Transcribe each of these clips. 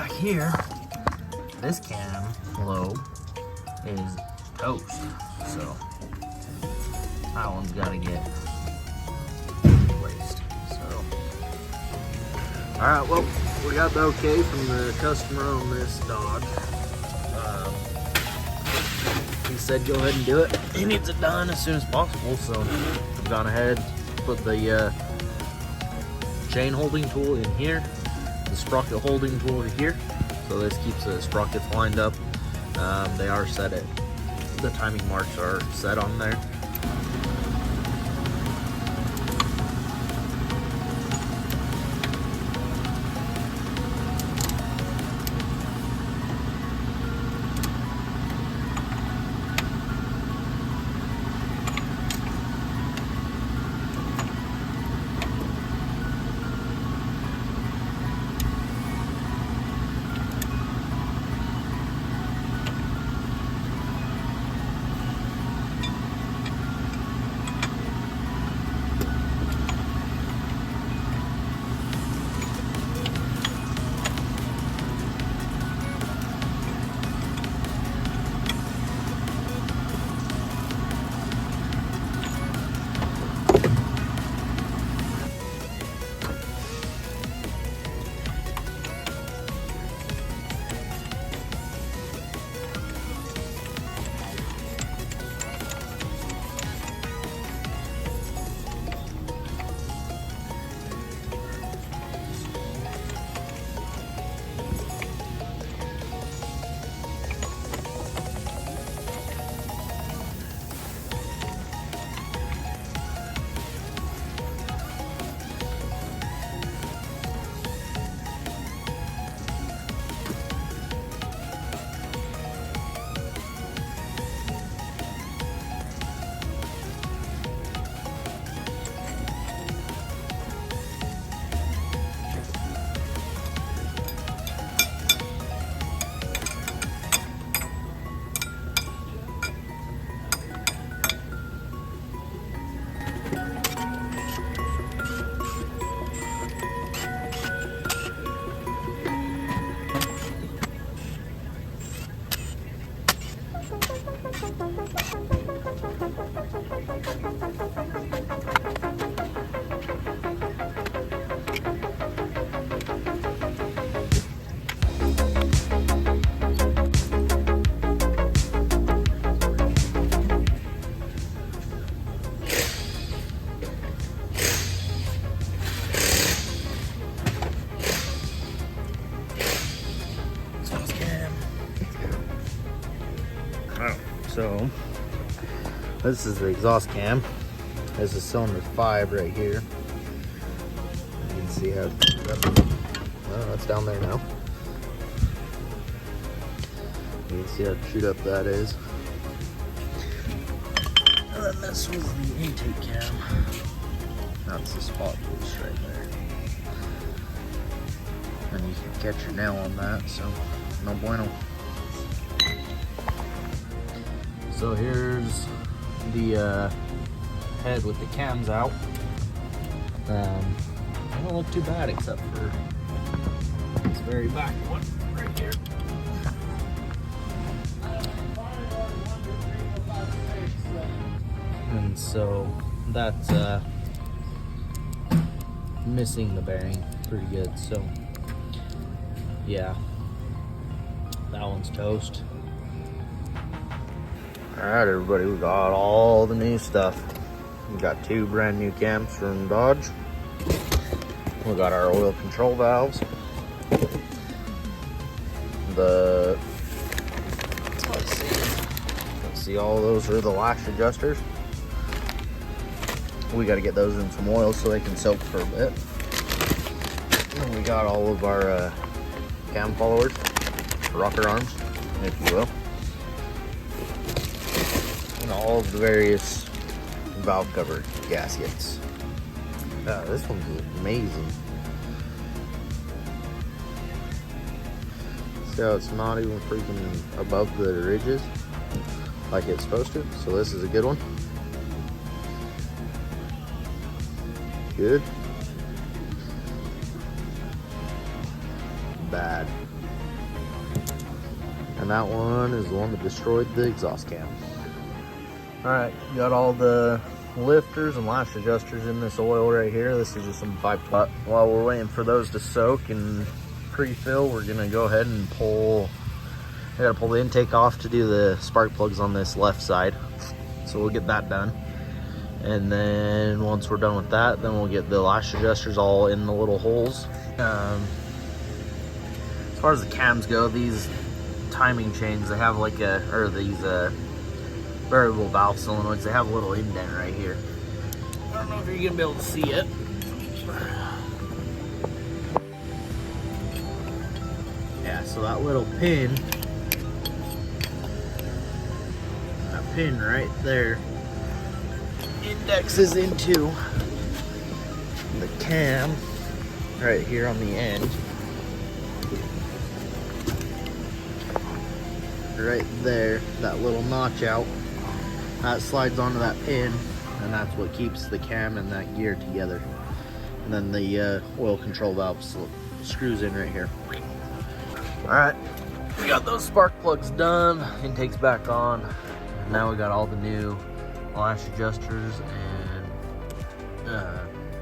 back here, this cam lobe is toast. So that one's got to get replaced. So, all right, well, we got the okay from the customer on this Dodge. He said go ahead and do it. He needs it done as soon as possible, so I've gone ahead, put the chain holding tool in here, the sprocket holding tool here, so this keeps the sprockets lined up. They are set at, the timing marks are set on there. So this is the exhaust cam. This is cylinder 5 right here. You can see how that's down there now. You can see how chewed up that is. And then this was the intake cam. That's the spot boost right there. And you can catch your nail on that, so no bueno. So here's the head with the cams out. They don't look too bad except for this very back one right here. And so that's missing the bearing pretty good. So yeah, that one's toast. Alright everybody, we got all the new stuff. We got 2 brand new cams from Dodge. We got our oil control valves. Let's see, all those are the lash adjusters. We got to get those in some oil so they can soak for a bit. And we got all of our cam followers, rocker arms, if you will. All of the various valve cover gaskets. This one's amazing. See how it's not even freaking above the ridges like it's supposed to. So this is a good one. Good. Bad. And that one is the one that destroyed the exhaust cam. Alright, got all the lifters and lash adjusters in this oil right here. This is just some pipe. But while we're waiting for those to soak and pre-fill, we're gonna go ahead and pull. I gotta pull the intake off to do the spark plugs on this left side. So we'll get that done. And then once we're done with that, then we'll get the lash adjusters all in the little holes. As far as the cams go, these timing chains, they have like these variable valve solenoids, they have a little indent right here. I don't know if you're gonna be able to see it. Yeah, so that little pin, right there, indexes into the cam right here on the end. Right there, that little notch out, that slides onto that pin, and that's what keeps the cam and that gear together. And then the oil control valve screws in right here. Alright, we got those spark plugs done, intake's back on. Now we got all the new lash adjusters and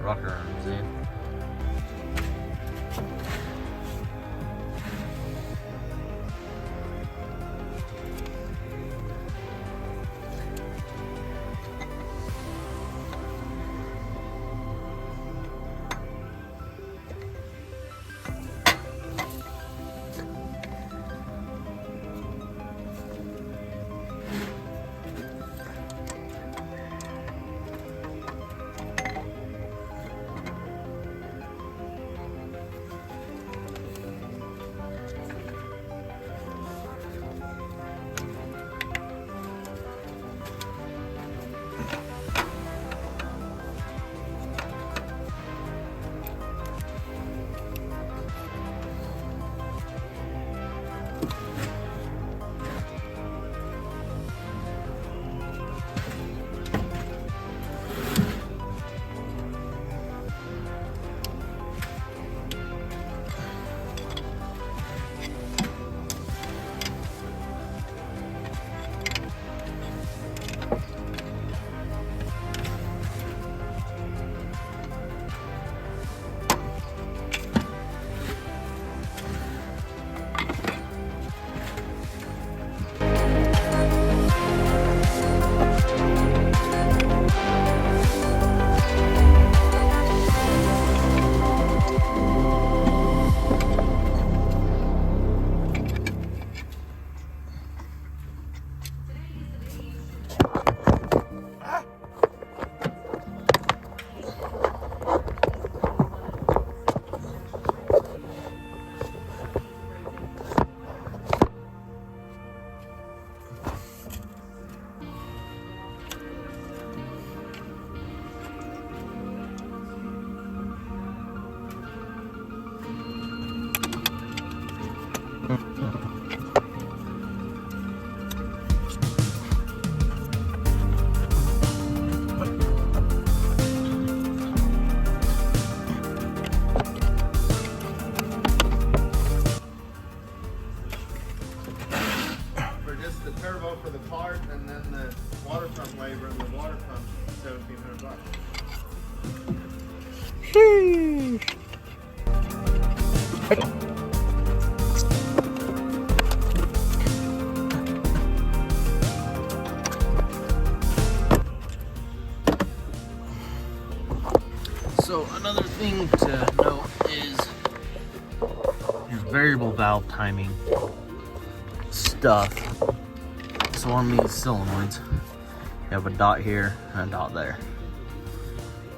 rocker arms in. For the part, and then the water pump labor and the water pump $1,700. So another thing to note is your variable valve timing stuff. So on these solenoids, you have a dot here and a dot there.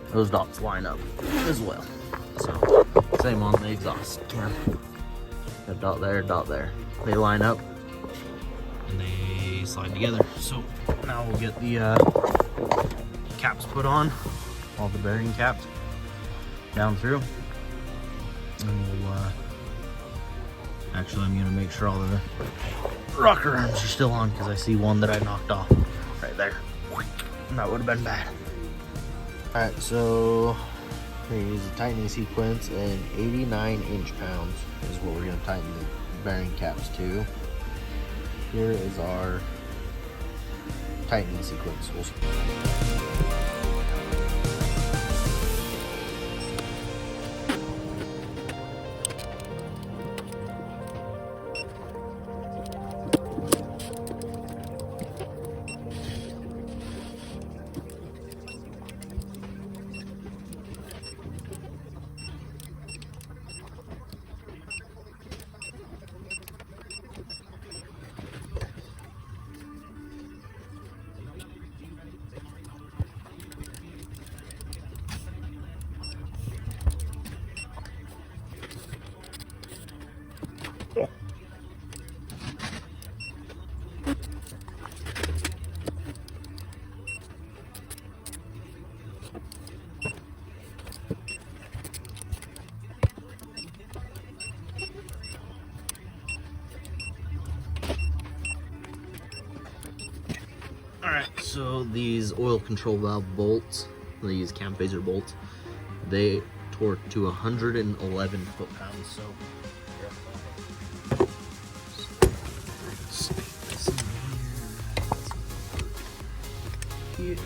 Those dots line up as well. So same on the exhaust cam. A dot there, dot there. They line up and they slide together. So now we'll get the caps put on, all the bearing caps down through. And we'll actually, I'm gonna make sure all the rocker arms are still on because I see one that I knocked off right there. That would have been bad. Alright, so we're gonna use a tightening sequence, and 89 inch pounds is what we're gonna tighten the bearing caps to. here is our tightening sequence. Alright, so these oil control valve bolts, these cam phaser bolts, they torque to 111 foot-pounds, so stick this in here.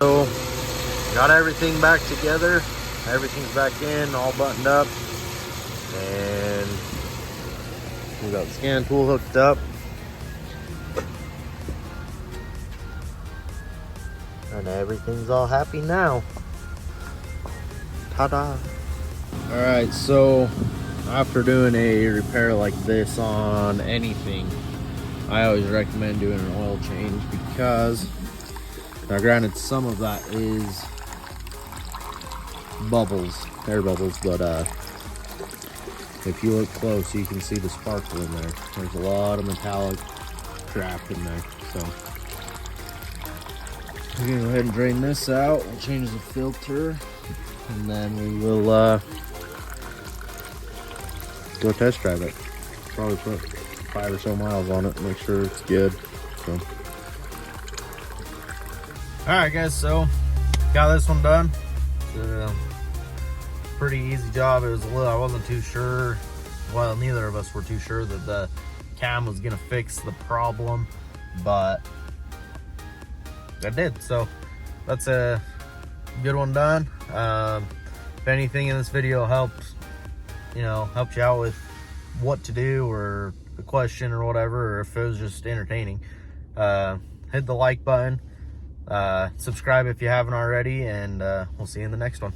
So, got everything back together. Everything's back in, all buttoned up. And we got the scan tool hooked up. And everything's all happy now. Ta-da. Alright, so after doing a repair like this on anything, I always recommend doing an oil change because, now granted, some of that is bubbles, air bubbles, but if you look close, you can see the sparkle in there. There's a lot of metallic trapped in there, so we're gonna go ahead and drain this out. We'll change the filter, and then we will go test drive it. Probably put 5 or so miles on it, make sure it's good. So. Alright guys, so got this one done. It's a pretty easy job. It was a little, I wasn't too sure, well, neither of us were too sure that the cam was gonna fix the problem, but it did. So that's a good one done. If anything in this video helped you out with what to do or a question or whatever, or if it was just entertaining, hit the like button. Subscribe if you haven't already, and we'll see you in the next one.